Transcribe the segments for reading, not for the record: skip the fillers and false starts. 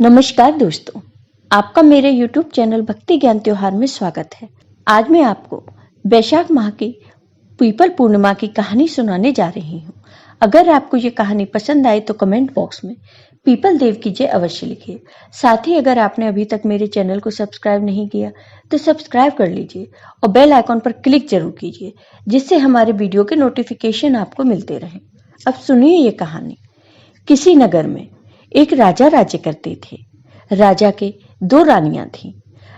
नमस्कार दोस्तों, आपका मेरे YouTube चैनल भक्ति ज्ञान त्योहार में स्वागत है। आज मैं आपको वैशाख माह की पीपल पूर्णिमा की कहानी सुनाने जा रही हूँ। अगर आपको ये कहानी पसंद आए तो कमेंट बॉक्स में पीपल देव की जय अवश्य लिखिए। साथ ही अगर आपने अभी तक मेरे चैनल को सब्सक्राइब नहीं किया तो सब्सक्राइब कर लीजिए और बेल आइकॉन पर क्लिक जरूर कीजिए, जिससे हमारे वीडियो के नोटिफिकेशन आपको मिलते रहें। अब सुनिए ये कहानी। किसी नगर में एक राजा राज्य करते थे। राजा के दो रानियां थीं।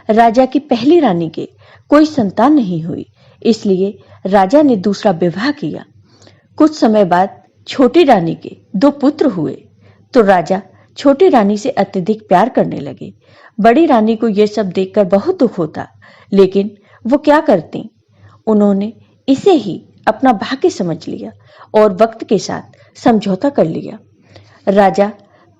राजा की पहली रानी के कोई संतान नहीं हुई, इसलिए राजा ने दूसरा विवाह किया। कुछ समय बाद छोटी रानी के दो पुत्र हुए, तो राजा छोटी रानी से अत्यधिक प्यार करने लगे। बड़ी रानी को यह सब देखकर बहुत दुख होता, लेकिन वो क्या करती। उन्होंने इसे ही अपना भाग्य समझ लिया और वक्त के साथ समझौता कर लिया। राजा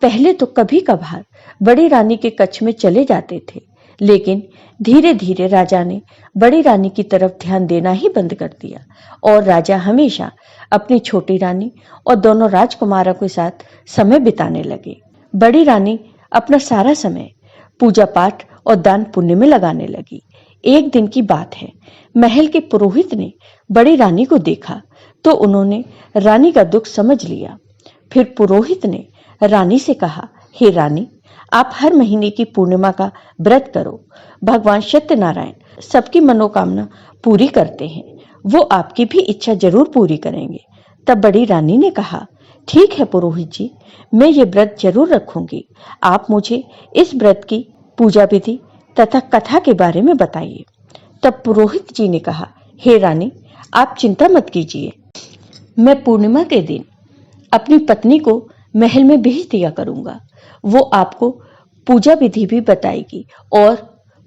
पहले तो कभी कभार बड़ी रानी के कक्ष में चले जाते थे, लेकिन धीरे धीरे राजा ने बड़ी रानी की तरफ ध्यान देना ही बंद कर दिया और राजा हमेशा अपनी छोटी रानी और दोनों राजकुमारों के साथ समय बिताने लगे। बड़ी रानी अपना सारा समय पूजा पाठ और दान पुण्य में लगाने लगी। एक दिन की बात है, महल के पुरोहित ने बड़ी रानी को देखा तो उन्होंने रानी का दुख समझ लिया। फिर पुरोहित ने रानी से कहा, हे रानी, आप हर महीने की पूर्णिमा का व्रत करो। भगवान सत्यनारायण सबकी मनोकामना पूरी करते हैं, वो आपकी भी इच्छा जरूर पूरी करेंगे। तब बड़ी रानी ने कहा, ठीक है पुरोहित जी, मैं ये व्रत जरूर रखूंगी। आप मुझे इस व्रत की पूजा विधि तथा कथा के बारे में बताइए। तब पुरोहित जी ने कहा, हे रानी, आप चिंता मत कीजिए, मैं पूर्णिमा के दिन अपनी पत्नी को महल में भेज दिया करूंगा। वो आपको पूजा विधि भी बताएगी और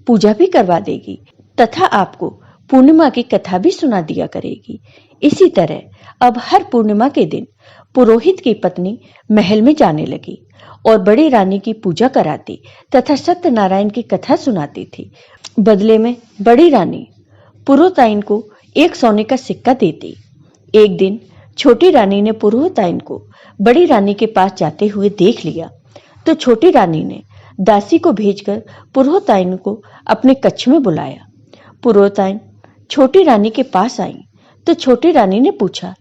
पूजा भी करवा देगी तथा आपको पूर्णिमा की कथा भी सुना दिया करेगी। इसी तरह अब हर पूर्णिमा के दिन पुरोहित की पत्नी महल में जाने लगी और बड़ी रानी की पूजा कराती तथा सत्यनारायण की कथा सुनाती थी। बदले में बड़ी रानी पुरोहिताइन को एक सोने का सिक्का देती। एक दिन छोटी रानी ने पुरोहिताइन को बड़ी रानी के पास जाते हुए देख लिया, तो छोटी रानी ने दासी को भेजकर पुरोहिताइन को अपने कक्ष में बुलाया। पुरोहिताइन छोटी रानी के पास आई तो छोटी रानी ने पूछा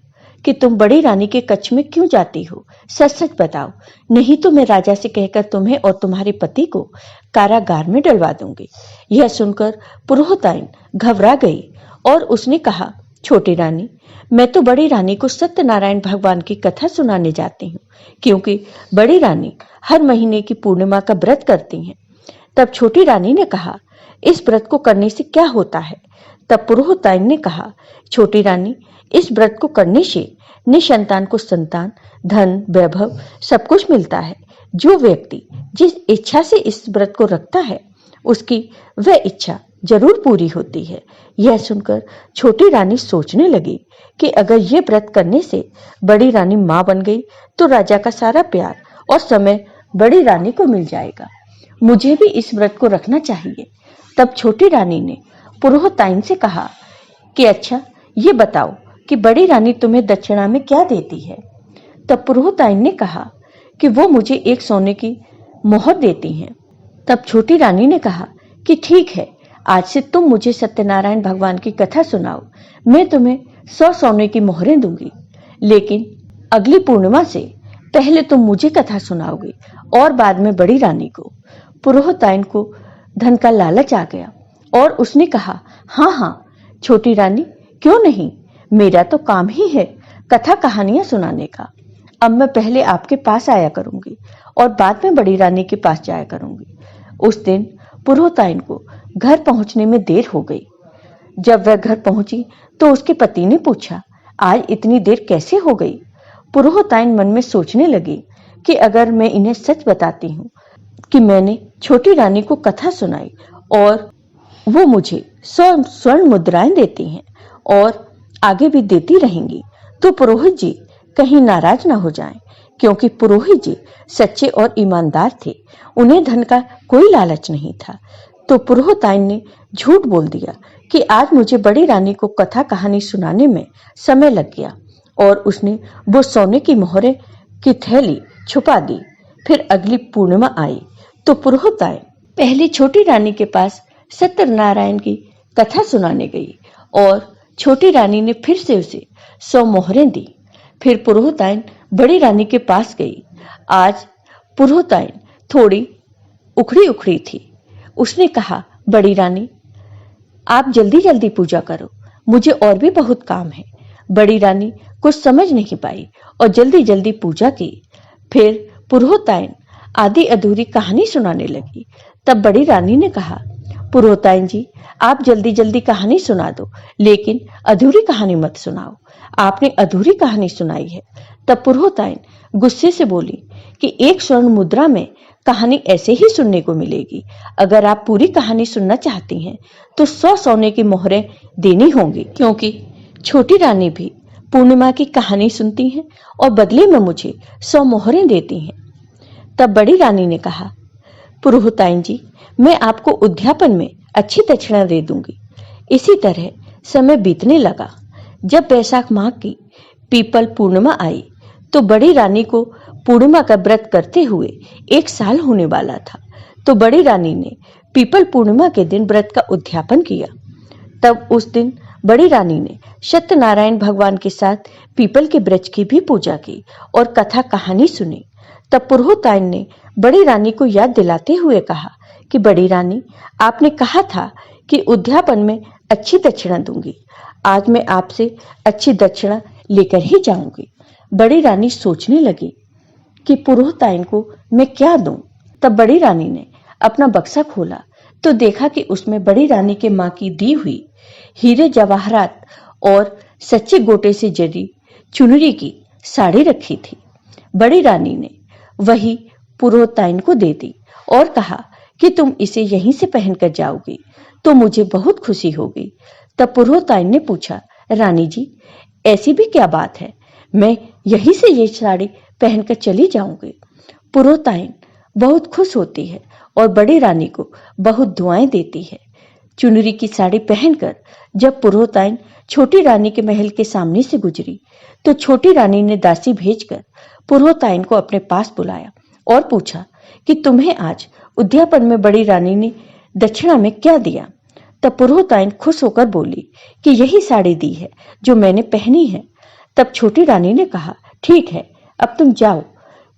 कि तुम बड़ी रानी के कक्ष में क्यों जाती हो, सच सच बताओ, नहीं तो मैं राजा से कहकर तुम्हें और तुम्हारे पति को कारागार में डलवा दूंगी। यह सुनकर पुरोहिताइन घबरा गई और उसने कहा, छोटी रानी, मैं तो बड़ी रानी को सत्यनारायण भगवान की कथा सुनाने जाती हूँ, क्योंकि बड़ी रानी हर महीने की पूर्णिमा का व्रत करती हैं। तब छोटी रानी ने कहा, इस व्रत को करने से क्या होता है? तब पुरोहिताइन ने कहा, छोटी रानी, इस व्रत को करने से निसंतान को संतान, धन, वैभव सब कुछ मिलता है। जो व्यक्ति जिस इच्छा से इस व्रत को रखता है, उसकी वह इच्छा जरूर पूरी होती है। यह सुनकर छोटी रानी सोचने लगी कि अगर ये व्रत करने से बड़ी रानी मां बन गई तो राजा का सारा प्यार और समय बड़ी रानी को मिल जाएगा। मुझे भी इस व्रत को रखना चाहिए। तब छोटी रानी ने पुरोहिताइन से कहा कि अच्छा, ये बताओ कि बड़ी रानी तुम्हें दक्षिणा में क्या देती है? तब पुरोहिताइन ने कहा कि वो मुझे एक सोने की मोहर देती हैं। तब छोटी रानी ने कहा कि ठीक है, आज से तुम मुझे सत्यनारायण भगवान की कथा सुनाओ। मैं तुम्हें 100 सोने की मोहरें दूंगी, लेकिन अगली पूर्णिमा से पहले तुम मुझे कथा सुनाओगे और बाद में बड़ी रानी को। पुरोहिताइन को धन का लालच आ गया और उसने कहा, हाँ हाँ छोटी रानी, क्यों नहीं, मेरा तो काम ही है कथा कहानियां सुनाने का। अब मैं पहले आपके पास आया करूंगी और बाद में बड़ी रानी के पास जाया करूंगी। उस दिन पुरोहिताइन को घर पहुंचने में देर हो गई। जब वह घर पहुंची तो उसके पति ने पूछा, आज इतनी देर कैसे हो गई? पुरोहिताइन मन में सोचने लगी कि अगर मैं इन्हें सच बताती हूँ कि मैंने छोटी रानी को कथा सुनाई और वो मुझे 100 स्वर्ण मुद्राएं देती हैं और आगे भी देती रहेंगी, तो पुरोहित जी कहीं नाराज ना हो जाएं, क्योंकि पुरोहित जी सच्चे और ईमानदार थे। उन्हें धन का कोई लालच नहीं था। तो पुरोहिताइन ने झूठ बोल दिया कि आज मुझे बड़ी रानी को कथा कहानी सुनाने में समय लग गया और उसने वो सोने की मोहरें की थैली छुपा दी। फिर अगली पूर्णिमा आई तो पुरोहितायन पहले छोटी रानी के पास सत्यनारायण की कथा सुनाने गई और छोटी रानी ने फिर से उसे 100 मोहरें दी। फिर पुरोहितायन बड़ी रानी के पास गई। आज पुरोहितायन थोड़ी उखड़ी उखड़ी थी। उसने कहा, बड़ी रानी, आप जल्दी जल्दी पूजा करो, मुझे और भी बहुत काम है। बड़ी रानी कुछ समझ नहीं पाई और जल्दी जल्दी पूजा की। फिर पुरोहितायन आधी अधूरी कहानी सुनाने लगी। तब बड़ी रानी ने कहा, पुरोहितायन जी, आप जल्दी जल्दी कहानी सुना दो, लेकिन अधूरी कहानी मत सुनाओ। आपने अधूरी कहानी सुनाई है। तब पुरोहितायन गुस्से से बोली कि 1 स्वर्ण मुद्रा में कहानी ऐसे ही सुनने को मिलेगी। अगर आप पूरी कहानी सुनना चाहती हैं तो 100 सोने की मोहरें देनी होंगी, क्योंकि छोटी रानी भी पूर्णिमा की कहानी सुनती हैं और बदले में मुझे 100 मोहरें देती हैं। तब बड़ी रानी ने कहा, पुरोहितायन जी, मैं आपको उद्यापन में अच्छी दक्षिणा दे दूंगी। इसी तरह समय बीतने लगा। जब बैसाख माह की पीपल पूर्णिमा आई तो बड़ी रानी को पूर्णिमा का व्रत करते हुए 1 साल होने वाला था। तो बड़ी रानी ने पीपल पूर्णिमा के दिन व्रत का उद्यापन किया। तब उस दिन बड़ी रानी ने सत्यनारायण भगवान के साथ पीपल के वृक्ष की भी पूजा की और कथा कहानी सुनी। तब पुरोहितायन ने बड़ी रानी को याद दिलाते हुए कहा कि बड़ी रानी, आपने कहा था कि उद्यापन में अच्छी दक्षिणा दूंगी। आज मैं आपसे अच्छी दक्षिणा लेकर ही जाऊंगी। बड़ी रानी सोचने लगी कि पुरोहितायन को मैं क्या दूं। तब बड़ी रानी ने अपना बक्सा खोला तो देखा कि उसमें बड़ी रानी के मां की दी हुई हीरे जवाहरात और सच्चे गोटे से जड़ी चुनरी की साड़ी रखी थी। बड़ी रानी ने वही पुरोहितायन को दे दी और कहा कि तुम इसे यहीं से पहनकर जाओगी तो मुझे बहुत खुशी होगी। तब पुरोहितायन ने पूछा, रानी जी, ऐसी भी क्या बात है, मैं यहीं से ये साड़ी पहनकर चली जाऊंगी। पुरोहितायन बहुत खुश होती है और बड़ी रानी को बहुत दुआएं देती है। चुनरी की साड़ी पहनकर जब पुरोहितायन छोटी रानी के महल के सामने से गुजरी तो छोटी रानी ने दासी भेजकर पुरोहितायन को अपने पास बुलाया और पूछा कि तुम्हें आज उद्यापन में बड़ी रानी ने दक्षिणा में क्या दिया। तब पुरोहितायन खुश होकर बोली कि यही साड़ी दी है जो मैंने पहनी है। तब छोटी रानी ने कहा, ठीक है, अब तुम जाओ।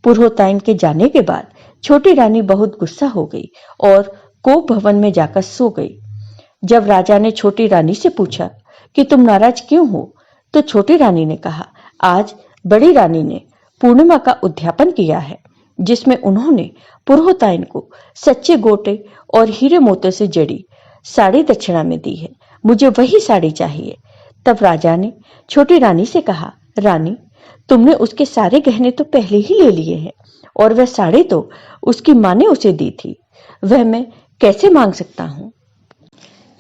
पुरोहितायन के जाने के बाद छोटी रानी बहुत गुस्सा हो गई और कोप भवन में जाकर सो गई। जब राजा ने छोटी रानी से पूछा कि तुम नाराज क्यों हो, तो छोटी रानी ने कहा, आज बड़ी रानी ने पूर्णिमा का उद्यापन किया है, जिसमें उन्होंने पुरोहितायन को सच्चे गोटे और हीरे मोती से जड़ी साड़ी दक्षिणा में दी है। मुझे वही साड़ी चाहिए। तब राजा ने छोटी रानी से कहा, रानी, तुमने उसके सारे गहने तो पहले ही ले लिए हैं और वह साड़ी तो उसकी मां ने उसे दी थी, वह मैं कैसे मांग सकता हूं।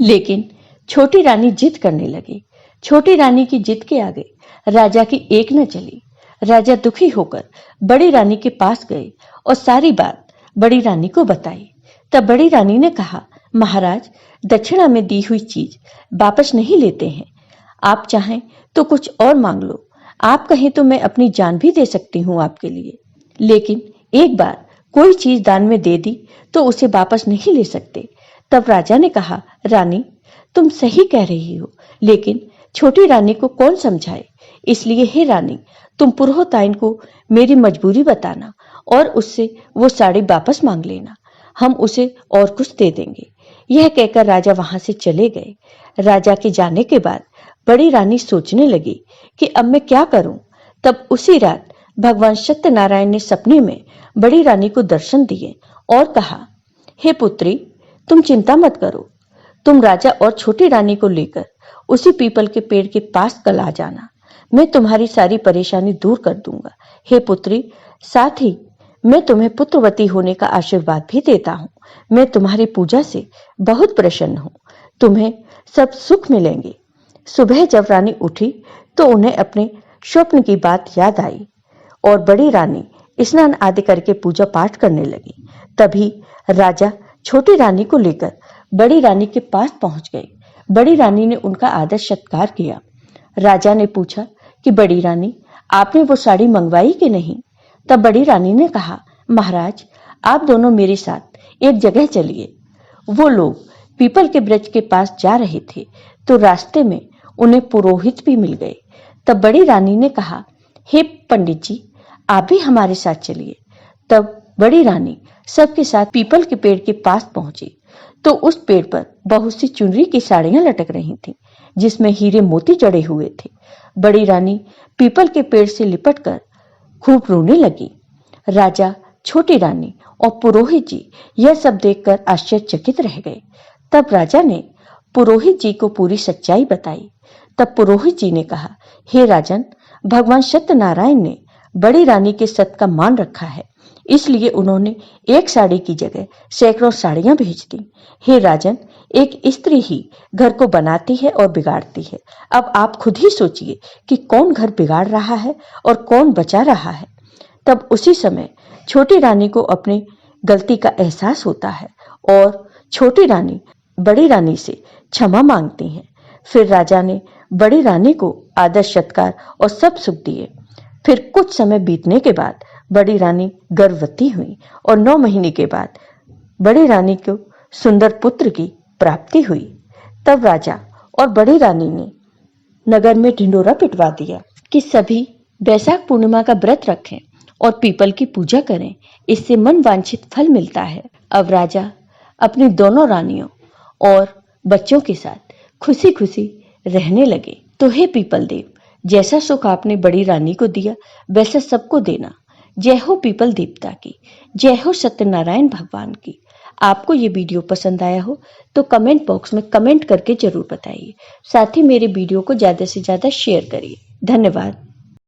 लेकिन छोटी रानी जिद करने लगी। छोटी रानी की जिद के आगे राजा की एक न चली। राजा दुखी होकर बड़ी रानी के पास गए और सारी बात बड़ी रानी को बताई। तब बड़ी रानी ने कहा, महाराज, दक्षिणा में दी हुई चीज वापस नहीं लेते हैं। आप चाहें तो कुछ और मांग लो। आप कहें तो मैं अपनी जान भी दे सकती हूँ आपके लिए, लेकिन एक बार कोई चीज दान में दे दी तो उसे वापस नहीं ले सकते। तब राजा ने कहा, रानी, तुम सही कह रही हो, लेकिन छोटी रानी को कौन समझाए। इसलिए हे रानी, तुम पुरोहितायन को मेरी मजबूरी बताना और उससे वो साड़ी वापस मांग लेना। हम उसे और कुछ दे देंगे। यह कहकर राजा वहां से चले गए। राजा के जाने के बाद बड़ी रानी सोचने लगी कि अब मैं क्या करूं। तब उसी रात भगवान सत्यनारायण ने सपने में बड़ी रानी को दर्शन दिए और कहा, हे पुत्री, तुम चिंता मत करो। तुम राजा और छोटी रानी को लेकर उसी पीपल के पेड़ के पास कल आ जाना। मैं तुम्हारी सारी परेशानी दूर कर दूंगा। हे पुत्री, साथ ही मैं तुम्हें पुत्रवती होने का आशीर्वाद भी देता हूँ। मैं तुम्हारी पूजा से बहुत प्रसन्न हूँ। तुम्हें सब सुख मिलेंगे। सुबह जब रानी उठी तो उन्हें अपने स्वप्न की बात याद आई और बड़ी रानी स्नान आदि करके पूजा पाठ करने लगी। तभी राजा छोटी रानी को लेकर बड़ी रानी के पास पहुंच गए। बड़ी रानी ने उनका आदर सत्कार किया। राजा ने पूछा कि बड़ी रानी, आपने वो साड़ी मंगवाई कि नहीं। तब बड़ी रानी ने कहा, महाराज, आप दोनों मेरे साथ एक जगह चलिए। वो लोग पीपल के वृक्ष के पास जा रहे थे तो रास्ते में उन्हें पुरोहित भी मिल गए। तब बड़ी रानी ने कहा, हे पंडित जी, आप भी हमारे साथ चलिए। तब बड़ी रानी सबके साथ पीपल के पेड़ के पास पहुंची तो उस पेड़ पर बहुत सी चुनरी की साड़ियां लटक रही थीं, जिसमें हीरे मोती जड़े हुए थे। बड़ी रानी पीपल के पेड़ से लिपटकर खूब रोने लगी। राजा, छोटी रानी और पुरोहित जी यह सब देखकर आश्चर्यचकित रह गए। तब राजा ने पुरोहित जी को पूरी सच्चाई बताई। तब पुरोहित जी ने कहा, हे राजन, भगवान सत्यनारायण ने बड़ी रानी के सत का मान रखा है, इसलिए उन्होंने एक साड़ी की जगह सैकड़ों साड़ियां भेज दी। हे राजन, एक स्त्री ही घर को बनाती है और बिगाड़ती है। अब आप खुद ही सोचिए कि कौन घर बिगाड़ रहा है और कौन बचा रहा है। तब उसी समय छोटी रानी को अपनी गलती का एहसास होता है और छोटी रानी बड़ी रानी से क्षमा मांगती हैं। फिर राजा ने बड़ी रानी को आदर सत्कार और सब सुख दिए। फिर कुछ समय बीतने के बाद बड़ी रानी गर्भवती हुई और 9 महीने के बाद बड़ी रानी को सुंदर पुत्र की प्राप्ति हुई। तब राजा और बड़ी रानी ने नगर में ढिंडोरा पिटवा दिया कि सभी बैसाख पूर्णिमा का व्रत रखें और पीपल की पूजा करें, इससे मन वांछित फल मिलता है। अब राजा अपनी दोनों रानियों और बच्चों के साथ खुशी खुशी रहने लगे। तो हे पीपल देव, जैसा सुख आपने बड़ी रानी को दिया वैसा सबको देना। जय हो पीपल देवता की, जय हो सत्यनारायण भगवान की। आपको ये वीडियो पसंद आया हो तो कमेंट बॉक्स में कमेंट करके जरूर बताइए। साथ ही मेरे वीडियो को ज्यादा से ज्यादा शेयर करिए। धन्यवाद।